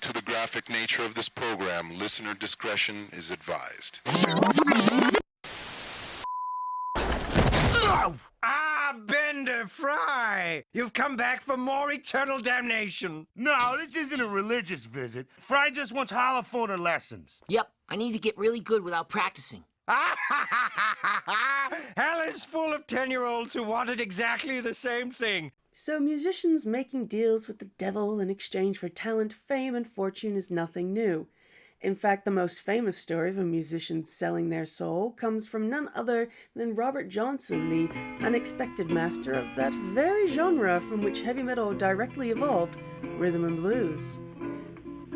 to the graphic nature of this program, listener discretion is advised. Bender Fry! You've come back for more eternal damnation. No, this isn't a religious visit. Fry just wants holophoner lessons. Yep, I need to get really good without practicing. Hell is full of 10-year-olds who wanted exactly the same thing. So musicians making deals with the devil in exchange for talent, fame, and fortune is nothing new. In fact, the most famous story of a musician selling their soul comes from none other than Robert Johnson, the unexpected master of that very genre from which heavy metal directly evolved, rhythm and blues.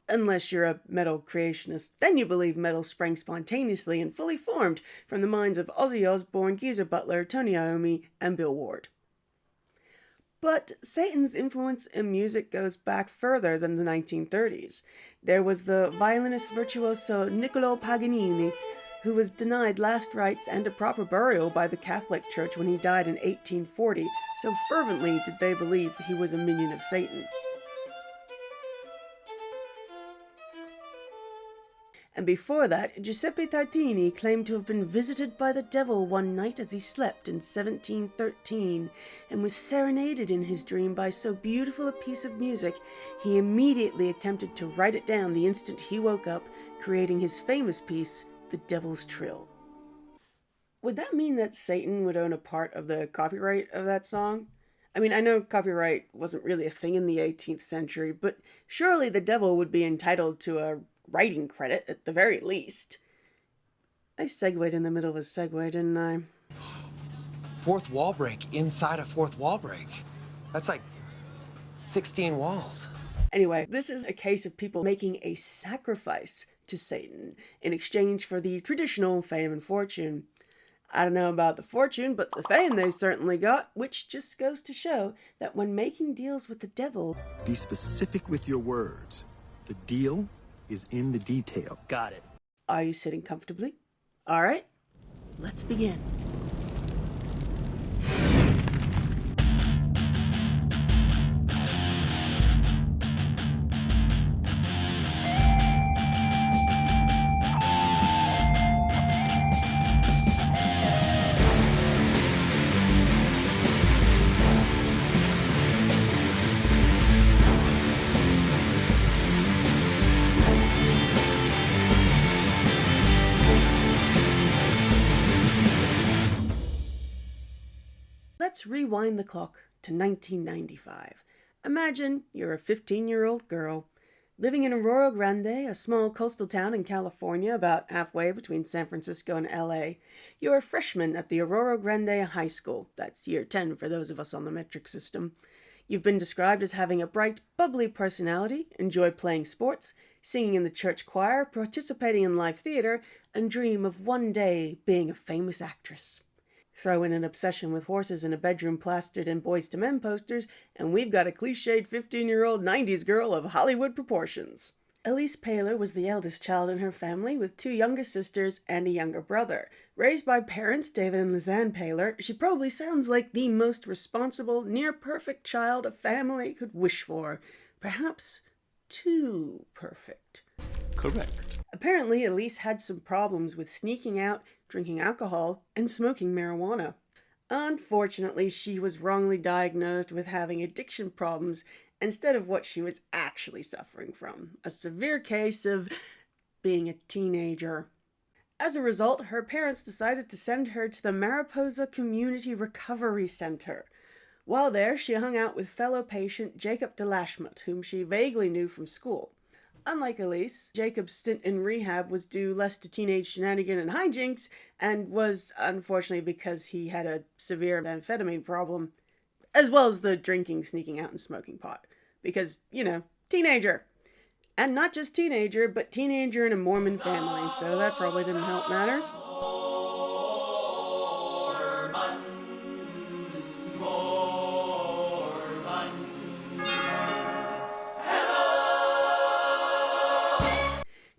Unless you're a metal creationist, then you believe metal sprang spontaneously and fully formed from the minds of Ozzy Osbourne, Geezer Butler, Tony Iommi, and Bill Ward. But Satan's influence in music goes back further than the 1930s. There was the violinist virtuoso Niccolò Paganini, who was denied last rites and a proper burial by the Catholic Church when he died in 1840, so fervently did they believe he was a minion of Satan. And before that, Giuseppe Tartini claimed to have been visited by the devil one night as he slept in 1713, and was serenaded in his dream by so beautiful a piece of music, he immediately attempted to write it down the instant he woke up, creating his famous piece, The Devil's Trill. Would that mean that Satan would own a part of the copyright of that song? I mean, I know copyright wasn't really a thing in the 18th century, but surely the devil would be entitled to a writing credit at the very least. I segued in the middle of a segue, didn't I? Fourth wall break inside a fourth wall break. That's like 16 walls. Anyway, this is a case of people making a sacrifice to Satan in exchange for the traditional fame and fortune. I don't know about the fortune, but the fame they certainly got, which just goes to show that when making deals with the devil... Be specific with your words. The deal is in the detail. Got it. Are you sitting comfortably? All right, let's begin. Let's rewind the clock to 1995. Imagine you're a 15-year-old girl living in Arroyo Grande, a small coastal town in California about halfway between San Francisco and LA. You're a freshman at the Arroyo Grande High School. That's year 10 for those of us on the metric system. You've been described as having a bright, bubbly personality, enjoy playing sports, singing in the church choir, participating in live theater, and dream of one day being a famous actress. Throw in an obsession with horses in a bedroom plastered in Boys to Men posters, and we've got a cliched 15-year-old 90s girl of Hollywood proportions. Elyse Pahler was the eldest child in her family with 2 younger sisters and a younger brother. Raised by parents David and Lizanne Pahler, she probably sounds like the most responsible, near-perfect child a family could wish for. Perhaps too perfect. Correct. Apparently, Elyse had some problems with sneaking out, drinking alcohol, and smoking marijuana. Unfortunately, she was wrongly diagnosed with having addiction problems instead of what she was actually suffering from, a severe case of being a teenager. As a result, her parents decided to send her to the Mariposa Community Recovery Center. While there, she hung out with fellow patient Jacob DeLashmut, whom she vaguely knew from school. Unlike Elyse, Jacob's stint in rehab was due less to teenage shenanigans and hijinks, and was, unfortunately, because he had a severe amphetamine problem, as well as the drinking, sneaking out, and smoking pot. Because, you know, teenager. And not just teenager, but teenager in a Mormon family, so that probably didn't help matters.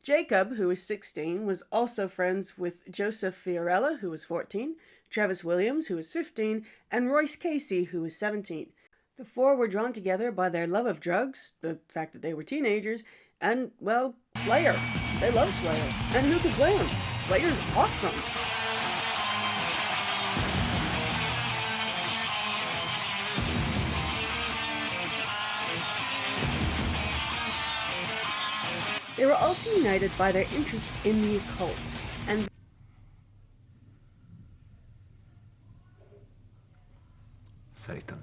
Jacob, who was 16, was also friends with Joseph Fiorella, who was 14, Travis Williams, who was 15, and Royce Casey, who was 17. The four were drawn together by their love of drugs, the fact that they were teenagers, and, well, Slayer. They love Slayer. And who could blame them? Slayer's awesome. They were also united by their interest in the occult, and Satan.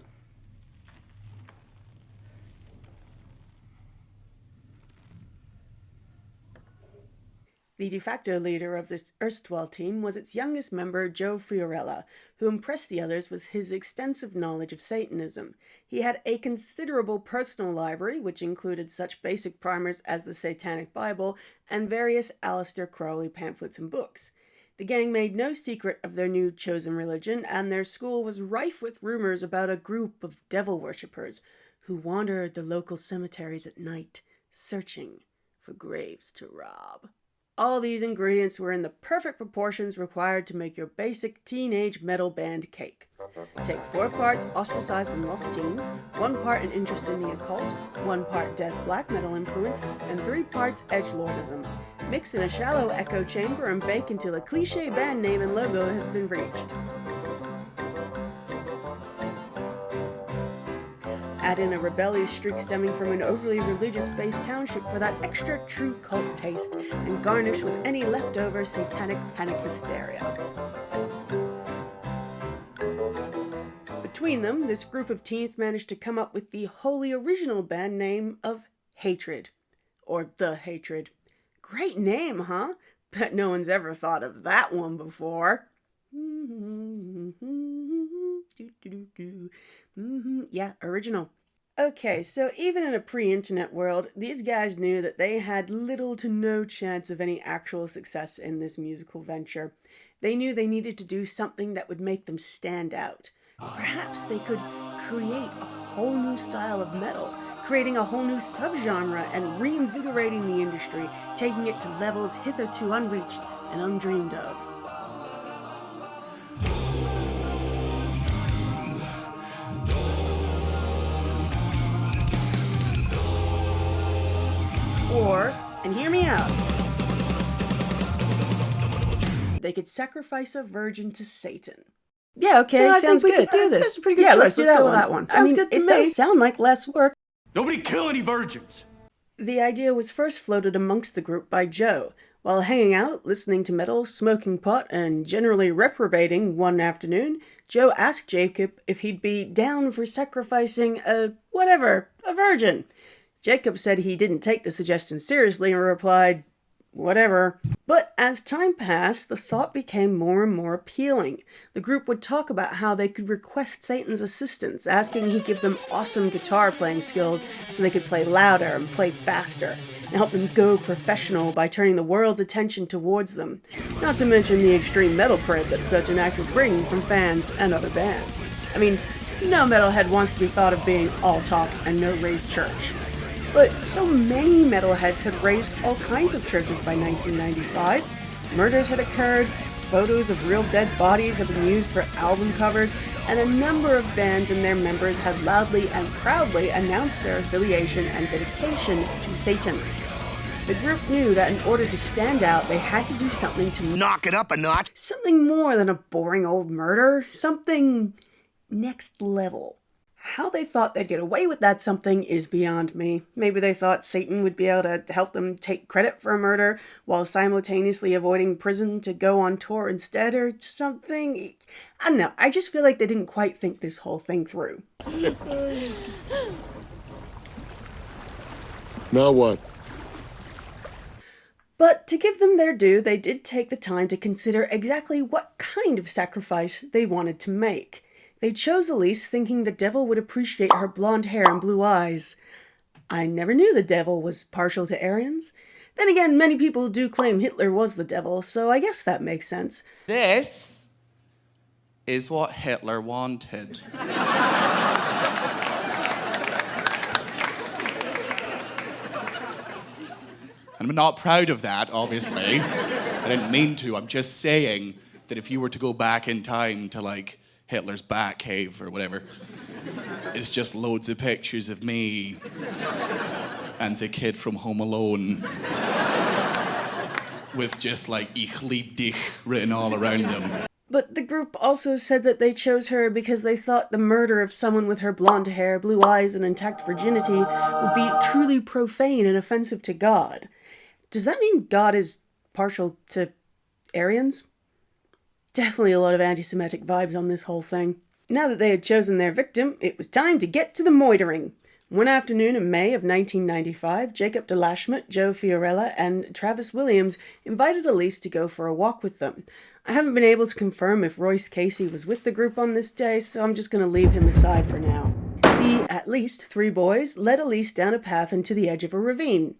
the de facto leader of this erstwhile team was its youngest member, Joe Fiorella, who impressed the others with his extensive knowledge of Satanism. He had a considerable personal library, which included such basic primers as the Satanic Bible and various Aleister Crowley pamphlets and books. The gang made no secret of their new chosen religion, and their school was rife with rumors about a group of devil worshippers who wandered the local cemeteries at night, searching for graves to rob. All these ingredients were in the perfect proportions required to make your basic teenage metal band cake. Take 4 parts ostracized and lost teens, 1 part an interest in the occult, 1 part death black metal influence, and 3 parts edgelordism. Mix in a shallow echo chamber and bake until a cliche band name and logo has been reached. Add in a rebellious streak stemming from an overly religious-based township for that extra true cult taste, and garnish with any leftover satanic panic hysteria. Between them, this group of teens managed to come up with the wholly original band name of Hatred. Or The Hatred. Great name, huh? Bet no one's ever thought of that one before. Yeah, original. Okay, so even in a pre-internet world, these guys knew that they had little to no chance of any actual success in this musical venture. They knew they needed to do something that would make them stand out. Perhaps they could create a whole new style of metal, creating a whole new subgenre and reinvigorating the industry, taking it to levels hitherto unreached and undreamed of. Or, and hear me out, they could sacrifice a virgin to Satan. Yeah, okay, Yeah, I sounds think we good. could do this. That's a pretty good Yeah, choice. let's do Let's that go one. with that one. Sounds good to it me. does sound like less work. Nobody kill any virgins. The idea was first floated amongst the group by Joe. While hanging out, listening to metal, smoking pot, and generally reprobating one afternoon, Joe asked Jacob if he'd be down for sacrificing a virgin. Jacob said he didn't take the suggestion seriously and replied, whatever. But as time passed, the thought became more and more appealing. The group would talk about how they could request Satan's assistance, asking he give them awesome guitar playing skills so they could play louder and play faster, and help them go professional by turning the world's attention towards them. Not to mention the extreme metal cred that such an act would bring from fans and other bands. I mean, no metalhead wants to be thought of being all talk and no raised church. But so many metalheads had raised all kinds of churches by 1995. Murders had occurred, photos of real dead bodies had been used for album covers, and a number of bands and their members had loudly and proudly announced their affiliation and dedication to Satan. The group knew that in order to stand out, they had to do something to Knock it up a notch. something more than a boring old murder, something next level. How they thought they'd get away with that something is beyond me. Maybe they thought Satan would be able to help them take credit for a murder while simultaneously avoiding prison to go on tour instead or something. I don't know. I just feel like they didn't quite think this whole thing through. Now what? But to give them their due, they did take the time to consider exactly what kind of sacrifice they wanted to make. They chose Elyse thinking the devil would appreciate her blonde hair and blue eyes. I never knew the devil was partial to Aryans. Then again, many people do claim Hitler was the devil, so I guess that makes sense. This is what Hitler wanted. And I'm not proud of that, obviously. I didn't mean to. I'm just saying that if you were to go back in time to, like, Hitler's Batcave or whatever, is just loads of pictures of me and the kid from Home Alone with just like Ich lieb dich written all around them. But the group also said that they chose her because they thought the murder of someone with her blonde hair, blue eyes, and intact virginity would be truly profane and offensive to God. Does that mean God is partial to Aryans? Definitely a lot of anti-Semitic vibes on this whole thing. Now that they had chosen their victim, it was time to get to the moitering. One afternoon in May of 1995, Jacob DeLashmutt, Joe Fiorella, and Travis Williams invited Elyse to go for a walk with them. I haven't been able to confirm if Royce Casey was with the group on this day, so I'm just going to leave him aside for now. The at least 3 boys led Elyse down a path into the edge of a ravine.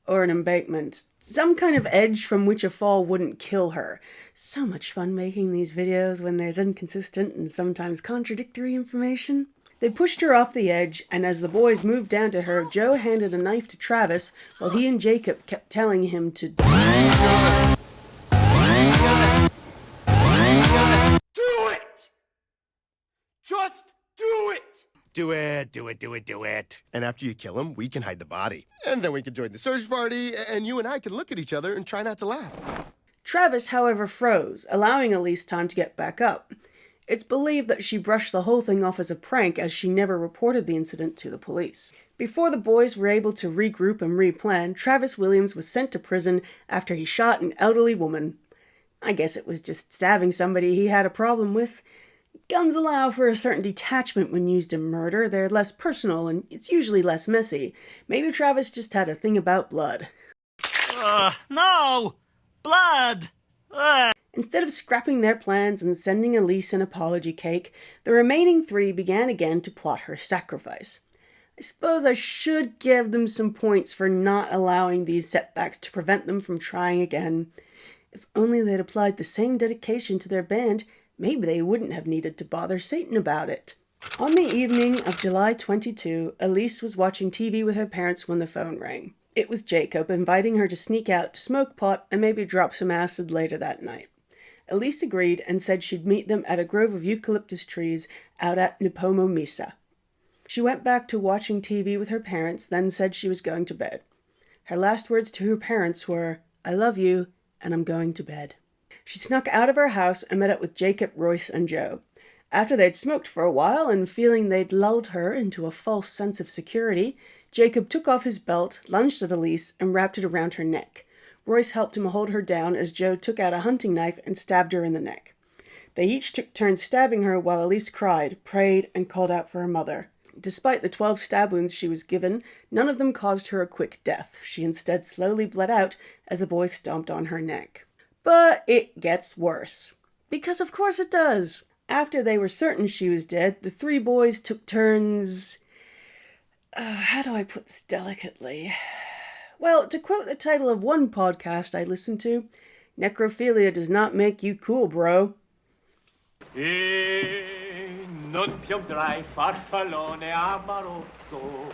Or an embankment. Some kind of edge from which a fall wouldn't kill her. So much fun making these videos when there's inconsistent and sometimes contradictory information. They pushed her off the edge, and as the boys moved down to her, Joe handed a knife to Travis, while he and Jacob kept telling him to do it! Just do it! Do it, do it, do it, do it. And after you kill him, we can hide the body. And then we can join the search party, and you and I can look at each other and try not to laugh. Travis, however, froze, allowing Elyse time to get back up. It's believed that she brushed the whole thing off as a prank, as she never reported the incident to the police. Before the boys were able to regroup and replan, Travis Williams was sent to prison after he shot an elderly woman. I guess it was just stabbing somebody he had a problem with. Guns allow for a certain detachment when used in murder. They're less personal, and it's usually less messy. Maybe Travis just had a thing about blood. No! Blood! Instead of scrapping their plans and sending Elyse an apology cake, the remaining 3 began again to plot her sacrifice. I suppose I should give them some points for not allowing these setbacks to prevent them from trying again. If only they'd applied the same dedication to their band, maybe they wouldn't have needed to bother Satan about it. On the evening of July 22, Elyse was watching TV with her parents when the phone rang. It was Jacob inviting her to sneak out to smoke pot and maybe drop some acid later that night. Elyse agreed and said she'd meet them at a grove of eucalyptus trees out at Nepomuk. She went back to watching TV with her parents, then said she was going to bed. Her last words to her parents were, "I love you, and I'm going to bed." She snuck out of her house and met up with Jacob, Royce, and Joe. After they'd smoked for a while and feeling they'd lulled her into a false sense of security, Jacob took off his belt, lunged at Elyse, and wrapped it around her neck. Royce helped him hold her down as Joe took out a hunting knife and stabbed her in the neck. They each took turns stabbing her while Elyse cried, prayed, and called out for her mother. Despite the 12 stab wounds she was given, none of them caused her a quick death. She instead slowly bled out as the boys stomped on her neck. But it gets worse. Because of course it does. After they were certain she was dead, the 3 boys took turns... how do I put this delicately? Well, to quote the title of one podcast I listened to, necrophilia does not make you cool, bro. Non più drai farfallone amarozzo,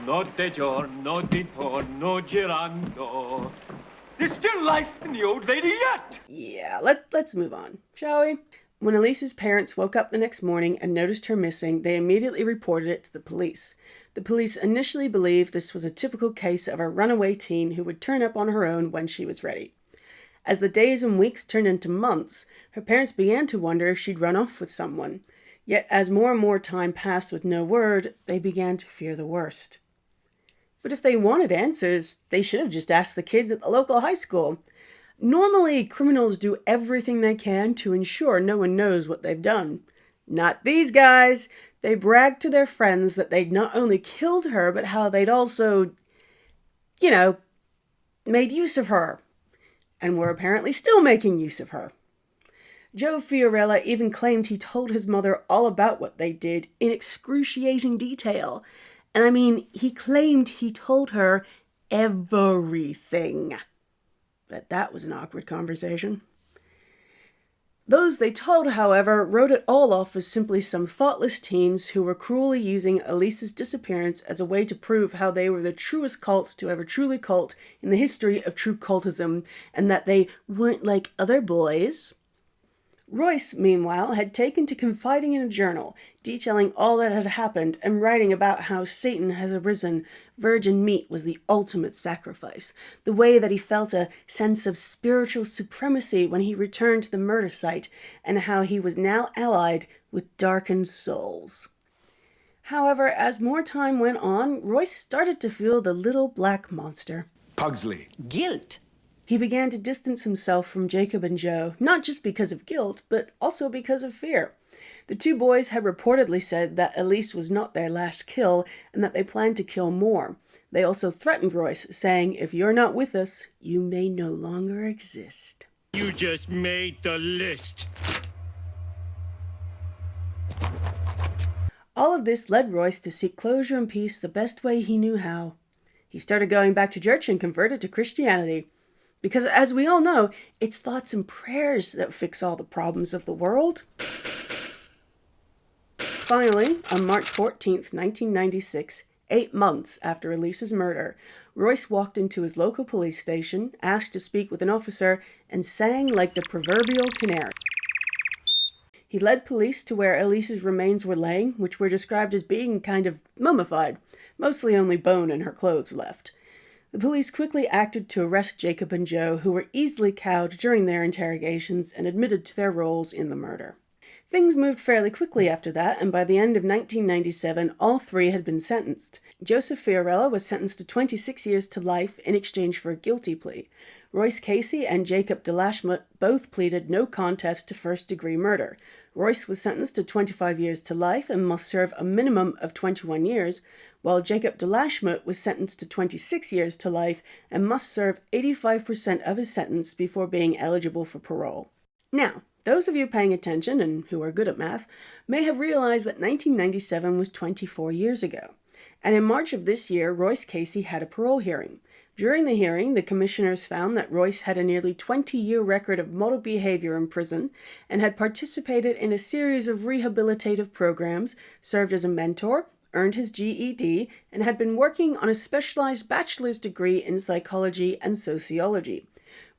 notte giorno d'intorno girando. There's still life in the old lady yet! Yeah, let's move on, shall we? When Elise's parents woke up the next morning and noticed her missing, they immediately reported it to the police. The police initially believed this was a typical case of a runaway teen who would turn up on her own when she was ready. As the days and weeks turned into months, her parents began to wonder if she'd run off with someone. Yet as more and more time passed with no word, they began to fear the worst. But if they wanted answers, they should have just asked the kids at the local high school. Normally, criminals do everything they can to ensure no one knows what they've done. Not these guys. They bragged to their friends that they'd not only killed her, but how they'd also, made use of her. And were apparently still making use of her. Joe Fiorella even claimed he told his mother all about what they did in excruciating detail. And I mean, he claimed he told her everything. But that was an awkward conversation. Those they told, however, wrote it all off as simply some thoughtless teens who were cruelly using Elise's disappearance as a way to prove how they were the truest cult to ever truly cult in the history of true cultism, and that they weren't like other boys. Royce, meanwhile, had taken to confiding in a journal, detailing all that had happened and writing about how Satan has arisen. Virgin meat was the ultimate sacrifice, the way that he felt a sense of spiritual supremacy when he returned to the murder site, and how he was now allied with darkened souls. However, as more time went on, Royce started to feel the little black monster. Pugsley. Guilt. He began to distance himself from Jacob and Joe, not just because of guilt, but also because of fear. The two boys had reportedly said that Elyse was not their last kill, and that they planned to kill more. They also threatened Royce, saying, "If you're not with us, you may no longer exist." You just made the list. All of this led Royce to seek closure and peace the best way he knew how. He started going back to church and converted to Christianity. Because, as we all know, it's thoughts and prayers that fix all the problems of the world. Finally, on March 14th, 1996, 8 months after Elyse's murder, Royce walked into his local police station, asked to speak with an officer, and sang like the proverbial canary. He led police to where Elyse's remains were laying, which were described as being kind of mummified, mostly only bone and her clothes left. The police quickly acted to arrest Jacob and Joe, who were easily cowed during their interrogations and admitted to their roles in the murder. Things moved fairly quickly after that, and by the end of 1997, all three had been sentenced. Joseph Fiorella was sentenced to 26 years to life in exchange for a guilty plea. Royce Casey and Jacob DeLashmutt both pleaded no contest to first-degree murder. Royce was sentenced to 25 years to life and must serve a minimum of 21 years, while Jacob DeLashmutt was sentenced to 26 years to life and must serve 85% of his sentence before being eligible for parole. Now, those of you paying attention, and who are good at math, may have realized that 1997 was 24 years ago. And in March of this year, Royce Casey had a parole hearing. During the hearing, the commissioners found that Royce had a nearly 20-year record of model behavior in prison and had participated in a series of rehabilitative programs, served as a mentor, earned his GED, and had been working on a specialized bachelor's degree in psychology and sociology.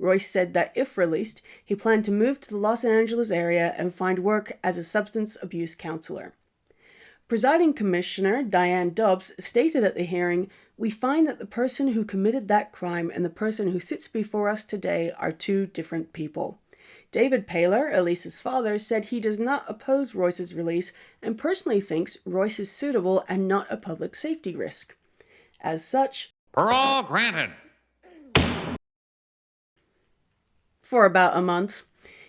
Royce said that if released, he planned to move to the Los Angeles area and find work as a substance abuse counselor. Presiding Commissioner Diane Dobbs stated at the hearing, "We find that the person who committed that crime and the person who sits before us today are two different people." David Pahler, Elyse's father, said he does not oppose Royce's release and personally thinks Royce is suitable and not a public safety risk. As such, parole granted. For about a month.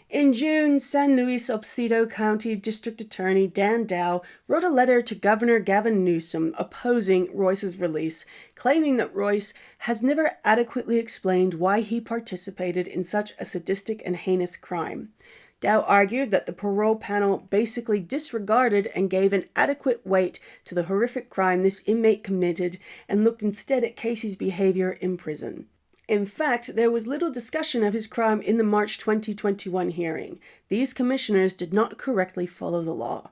In June, San Luis Obispo County District Attorney Dan Dow wrote a letter to Governor Gavin Newsom opposing Royce's release, claiming that Royce has never adequately explained why he participated in such a sadistic and heinous crime. Dow argued that the parole panel basically disregarded and gave an adequate weight to the horrific crime this inmate committed and looked instead at Casey's behavior in prison. In fact, there was little discussion of his crime in the March 2021 hearing. These commissioners did not correctly follow the law.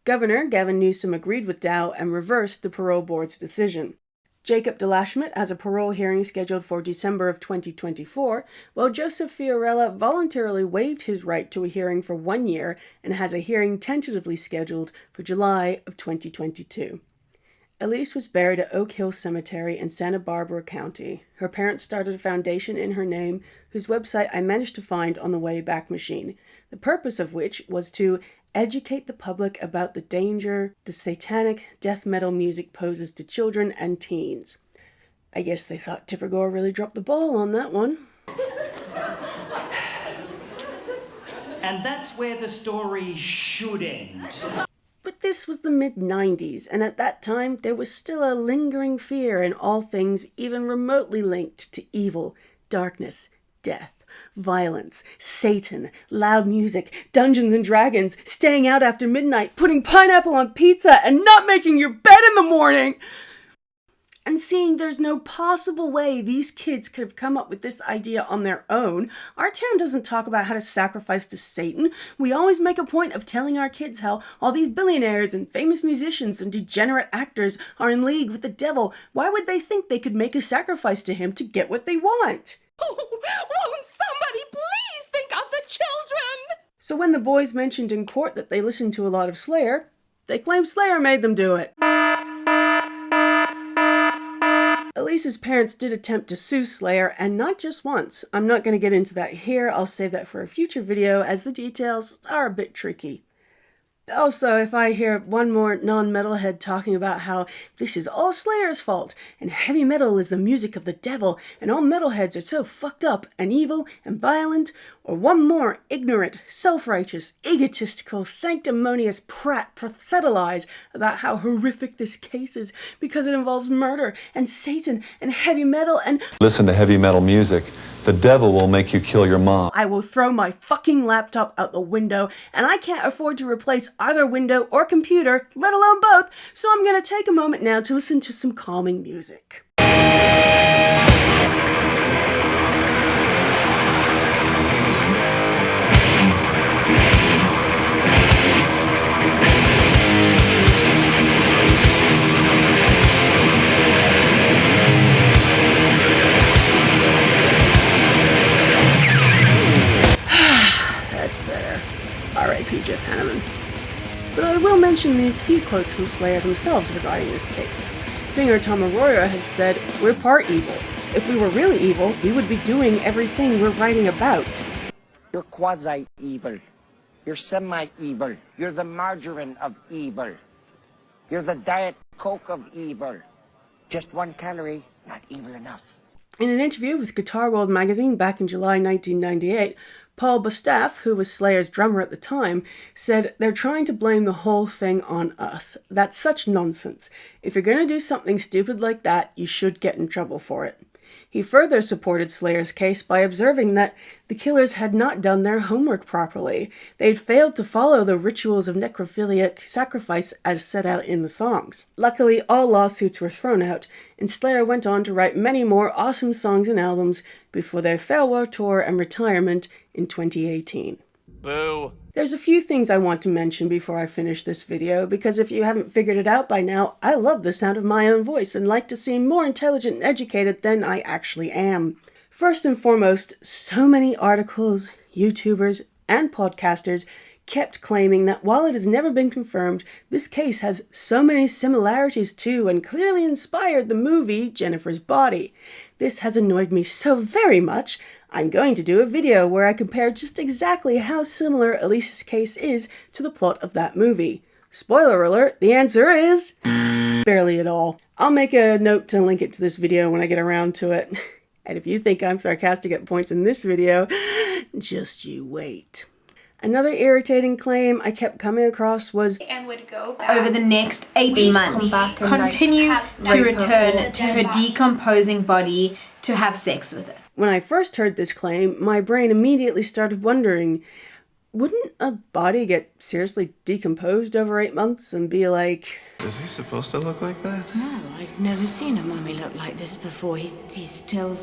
Governor Gavin Newsom agreed with Dow and reversed the parole board's decision. Jacob DeLashmutt has a parole hearing scheduled for December of 2024, while Joseph Fiorella voluntarily waived his right to a hearing for 1 year and has a hearing tentatively scheduled for July of 2022. Elyse was buried at Oak Hill Cemetery in Santa Barbara County. Her parents started a foundation in her name, whose website I managed to find on the Wayback Machine, the purpose of which was to educate the public about the danger the satanic death metal music poses to children and teens. I guess they thought Tipper Gore really dropped the ball on that one. And that's where the story should end. But this was the mid-90s, and at that time there was still a lingering fear in all things even remotely linked to evil, darkness, death, violence, Satan, loud music, Dungeons and Dragons, staying out after midnight, putting pineapple on pizza, and not making your bed in the morning! And seeing there's no possible way these kids could have come up with this idea on their own, our town doesn't talk about how to sacrifice to Satan. We always make a point of telling our kids how all these billionaires and famous musicians and degenerate actors are in league with the devil. Why would they think they could make a sacrifice to him to get what they want? Oh, won't somebody please think of the children? So when the boys mentioned in court that they listened to a lot of Slayer, they claimed Slayer made them do it. Elyse's parents did attempt to sue Slayer, and not just once. I'm not going to get into that here, I'll save that for a future video as the details are a bit tricky. Also, if I hear one more non-metalhead talking about how this is all Slayer's fault, and heavy metal is the music of the devil, and all metalheads are so fucked up and evil and violent, or one more ignorant, self-righteous, egotistical, sanctimonious prat proselytize about how horrific this case is because it involves murder and Satan and heavy metal and— Listen to heavy metal music. The devil will make you kill your mom. I will throw my fucking laptop out the window, and I can't afford to replace either window or computer, let alone both, so I'm gonna take a moment now to listen to some calming music. R.I.P. Jeff Hanneman. But I will mention these few quotes from Slayer themselves regarding this case. Singer Tom Arroyo has said, "We're part evil. If we were really evil, we would be doing everything we're writing about." You're quasi-evil. You're semi-evil. You're the margarine of evil. You're the Diet Coke of evil. Just 1 calorie, not evil enough. In an interview with Guitar World magazine back in July 1998, Paul Bostaff, who was Slayer's drummer at the time, said, "They're trying to blame the whole thing on us. That's such nonsense. If you're going to do something stupid like that, you should get in trouble for it." He further supported Slayer's case by observing that the killers had not done their homework properly. They'd failed to follow the rituals of necrophiliac sacrifice as set out in the songs. Luckily, all lawsuits were thrown out, and Slayer went on to write many more awesome songs and albums before their farewell tour and retirement in 2018. Boo. There's a few things I want to mention before I finish this video, because if you haven't figured it out by now, I love the sound of my own voice and like to seem more intelligent and educated than I actually am. First and foremost, so many articles, YouTubers, and podcasters kept claiming that while it has never been confirmed, this case has so many similarities to and clearly inspired the movie Jennifer's Body. This has annoyed me so very much, I'm going to do a video where I compare just exactly how similar Elyse's case is to the plot of that movie. Spoiler alert, the answer is barely at all. I'll make a note to link it to this video when I get around to it. And if you think I'm sarcastic at points in this video, just you wait. Another irritating claim I kept coming across was, and would go back. Over the next 18 months, continue to return to her decomposing body to have sex with it. When I first heard this claim, my brain immediately started wondering, wouldn't a body get seriously decomposed over 8 months and be like... Is he supposed to look like that? No, I've never seen a mummy look like this before. He's still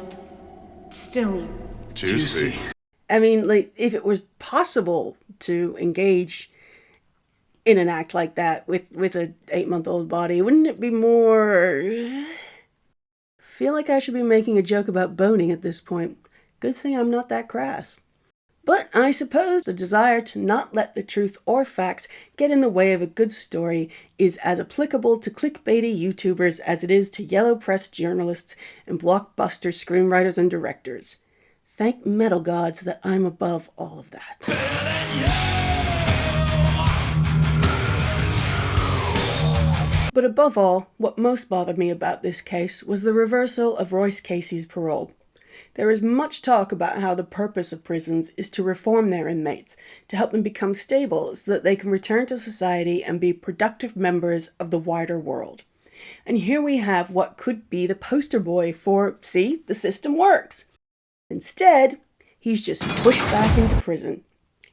juicy. I mean, like, if it was possible to engage in an act like that with a 8-month-old body, wouldn't it be more... Feel like I should be making a joke about boning at this point. Good thing I'm not that crass. But I suppose the desire to not let the truth or facts get in the way of a good story is as applicable to clickbaity YouTubers as it is to yellow press journalists and blockbuster screenwriters and directors. Thank metal gods that I'm above all of that. But above all, what most bothered me about this case was the reversal of Royce Casey's parole. There is much talk about how the purpose of prisons is to reform their inmates, to help them become stable so that they can return to society and be productive members of the wider world. And here we have what could be the poster boy for, see, the system works. Instead, he's just pushed back into prison.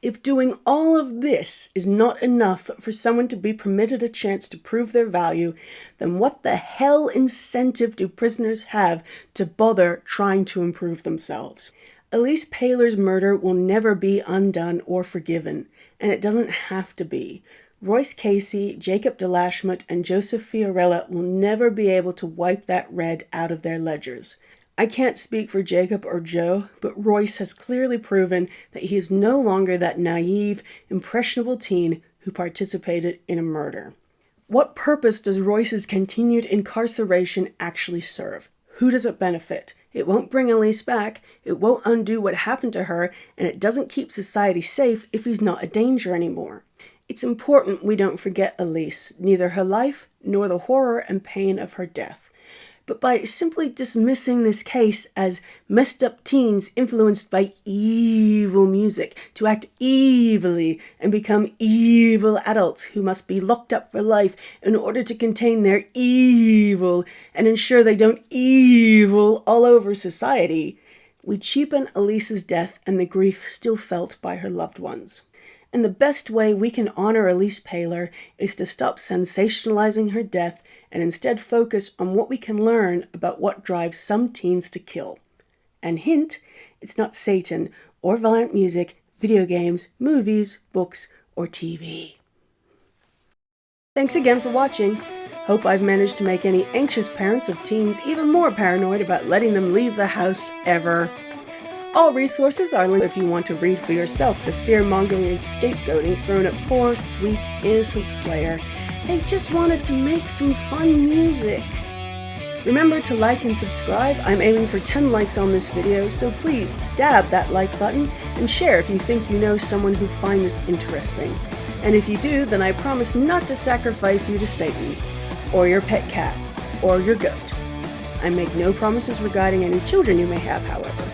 If doing all of this is not enough for someone to be permitted a chance to prove their value, then what the hell incentive do prisoners have to bother trying to improve themselves? Elyse Pahler's murder will never be undone or forgiven, and it doesn't have to be. Royce Casey, Jacob DeLashmutt, and Joseph Fiorella will never be able to wipe that red out of their ledgers. I can't speak for Jacob or Joe, but Royce has clearly proven that he is no longer that naive, impressionable teen who participated in a murder. What purpose does Royce's continued incarceration actually serve? Who does it benefit? It won't bring Elyse back, it won't undo what happened to her, and it doesn't keep society safe if he's not a danger anymore. It's important we don't forget Elyse, neither her life nor the horror and pain of her death. But by simply dismissing this case as messed up teens influenced by evil music to act evilly and become evil adults who must be locked up for life in order to contain their evil and ensure they don't evil all over society, we cheapen Elyse's death and the grief still felt by her loved ones. And the best way we can honor Elyse Pahler is to stop sensationalizing her death and instead focus on what we can learn about what drives some teens to kill. And hint, it's not Satan or violent music, video games, movies, books, or TV. Thanks again for watching. Hope I've managed to make any anxious parents of teens even more paranoid about letting them leave the house ever. All resources are linked if you want to read for yourself the fear-mongering and scapegoating thrown at poor, sweet, innocent Slayer. They just wanted to make some fun music. Remember to like and subscribe. I'm aiming for 10 likes on this video, so please stab that like button and share if you think you know someone who'd find this interesting. And if you do, then I promise not to sacrifice you to Satan, or your pet cat, or your goat. I make no promises regarding any children you may have, however.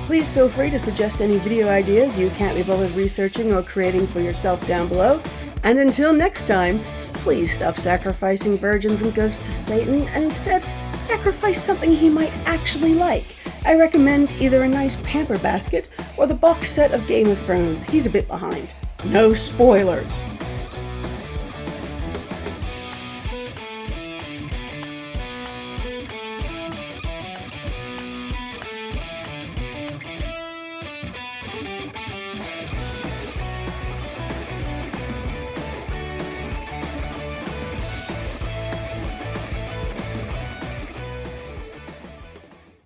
Please feel free to suggest any video ideas you can't be bothered researching or creating for yourself down below. And until next time, please stop sacrificing virgins and ghosts to Satan and instead sacrifice something he might actually like. I recommend either a nice pamper basket or the box set of Game of Thrones. He's a bit behind. No spoilers.